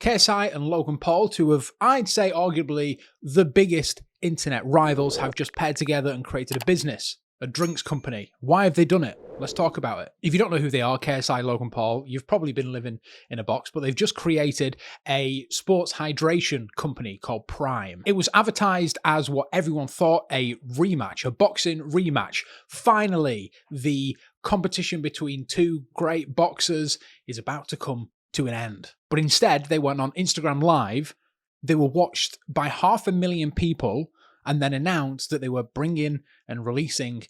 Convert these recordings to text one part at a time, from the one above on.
KSI and Logan Paul, two of, I'd say, arguably the biggest internet rivals, have just paired together and created a business, a drinks company. Why have they done it? Let's talk about it. If you don't know who they are, KSI, Logan Paul, you've probably been living in a box, but they've just created a sports hydration company called Prime. It was advertised as what everyone thought, a rematch, a boxing rematch. Finally, the competition between two great boxers is about to come to an end. But instead, they went on Instagram Live. They were watched by 500,000 people and then announced that they were bringing and releasing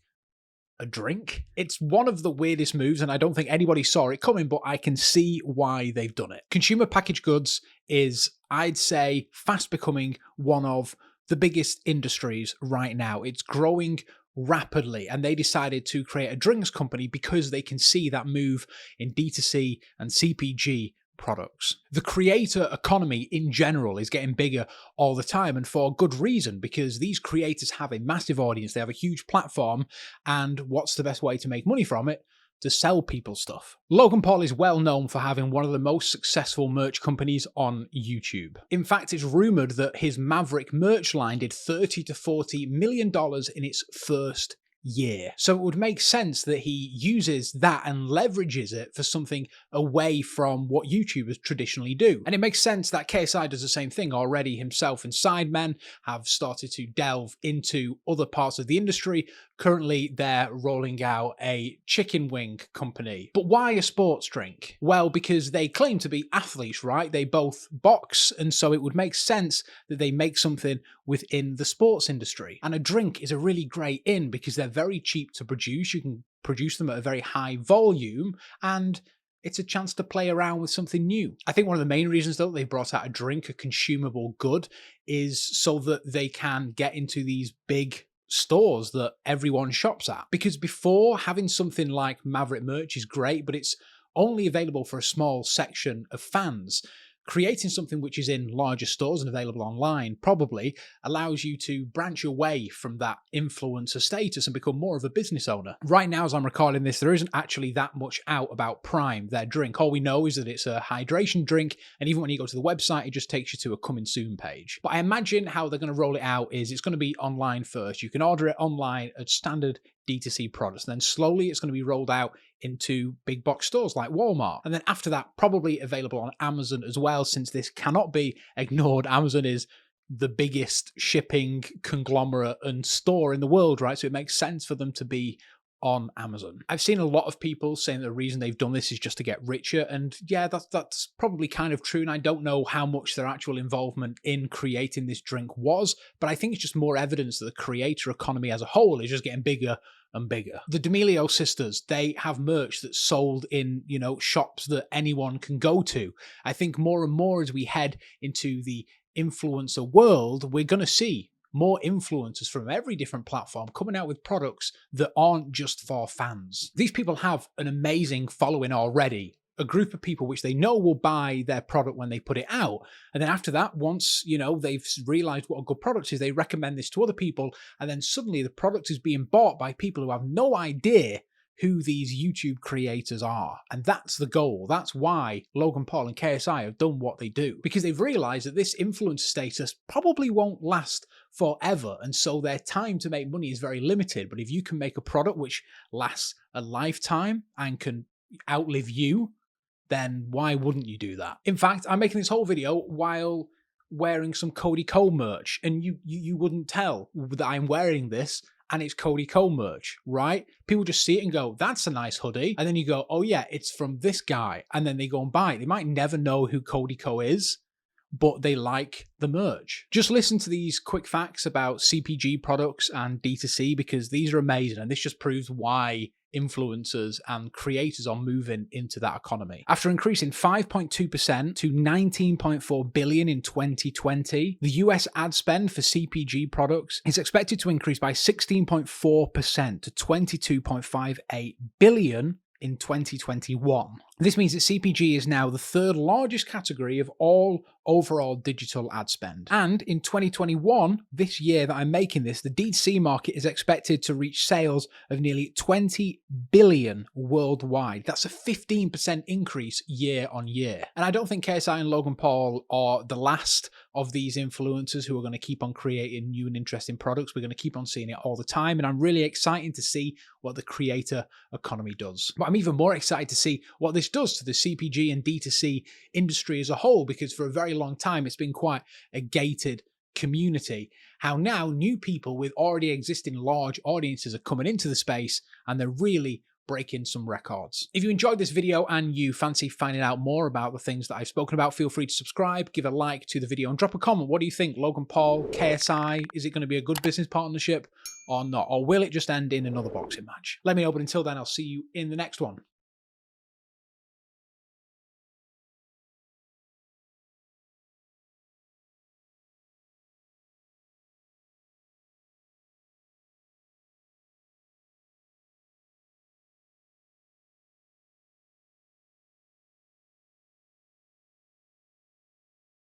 a drink. It's one of the weirdest moves, and I don't think anybody saw it coming, but I can see why they've done it. Consumer packaged goods is, I'd say, fast becoming one of the biggest industries right now. It's growing rapidly, and they decided to create a drinks company because they can see that move in DTC and CPG products. The creator economy in general is getting bigger all the time, and for good reason, because these creators have a massive audience, they have a huge platform, and what's the best way to make money from it? To sell people stuff. Logan Paul is well known for having one of the most successful merch companies on YouTube. In fact, it's rumored that his Maverick merch line did $30 to $40 million in its first year. So it would make sense that he uses that and leverages it for something away from what YouTubers traditionally do. And it makes sense that KSI does the same thing already. Himself and Sidemen have started to delve into other parts of the industry. Currently, they're rolling out a chicken wing company. But why a sports drink? Well, because they claim to be athletes, right? They both box, and so it would make sense that they make something within the sports industry. And a drink is a really great in because they're very cheap to produce. You can produce them at a very high volume, and it's a chance to play around with something new. I think one of the main reasons, though, they brought out a drink, a consumable good, is so that they can get into these big stores that everyone shops at. Because before, having something like Maverick merch is great, but it's only available for a small section of fans. Creating something which is in larger stores and available online probably allows you to branch away from that influencer status and become more of a business owner. Right now, as I'm recording this, there isn't actually that much out about Prime, their drink. All we know is that it's a hydration drink, and even when you go to the website, it just takes you to a coming soon page. But I imagine how they're going to roll it out is it's going to be online first. You can order it online at standard DTC products, and then slowly it's going to be rolled out into big box stores like Walmart. And then after that, probably available on Amazon as well, since this cannot be ignored. Amazon is the biggest shipping conglomerate and store in the world, right? So it makes sense for them to be on Amazon. I've seen a lot of people saying the reason they've done this is just to get richer, and yeah, that's probably kind of true, and I don't know how much their actual involvement in creating this drink was, but I think it's just more evidence that the creator economy as a whole is just getting bigger and bigger. The D'Amelio sisters, they have merch that's sold in, shops that anyone can go to. I think more and more as we head into the influencer world, we're going to see more influencers from every different platform coming out with products that aren't just for fans. These people have an amazing following already, a group of people which they know will buy their product when they put it out. And then after that, once, they've realized what a good product is, they recommend this to other people. And then suddenly the product is being bought by people who have no idea who these YouTube creators are. And that's the goal. That's why Logan Paul and KSI have done what they do, because they've realized that this influencer status probably won't last forever. And so their time to make money is very limited. But if you can make a product which lasts a lifetime and can outlive you, then why wouldn't you do that? In fact, I'm making this whole video while wearing some Cody Co merch, and you wouldn't tell that I'm wearing this and it's Cody Co merch, right? People just see it and go, that's a nice hoodie. And then you go, oh yeah, it's from this guy. And then they go and buy it. They might never know who Cody Co is, but they like the merch. Just listen to these quick facts about CPG products and D2C, because these are amazing. And this just proves why influencers and creators are moving into that economy. After increasing 5.2% to $19.4 billion in 2020, the US ad spend for CPG products is expected to increase by 16.4% to $22.58 billion in 2021. This means that CPG is now the third largest category of all overall digital ad spend. And in 2021, this year that I'm making this, the DTC market is expected to reach sales of nearly 20 billion worldwide. That's a 15% increase year on year. And I don't think KSI and Logan Paul are the last of these influencers who are going to keep on creating new and interesting products. We're going to keep on seeing it all the time. And I'm really excited to see what the creator economy does. But I'm even more excited to see what this does to the CPG and D2C industry as a whole, because for a very long time it's been quite a gated community. How now new people with already existing large audiences are coming into the space and they're really breaking some records. If you enjoyed this video and you fancy finding out more about the things that I've spoken about, feel free to subscribe, give a like to the video and drop a comment. What do you think? Logan Paul, KSI, is it going to be a good business partnership or not? Or will it just end in another boxing match? Let me know, but until then, I'll see you in the next one.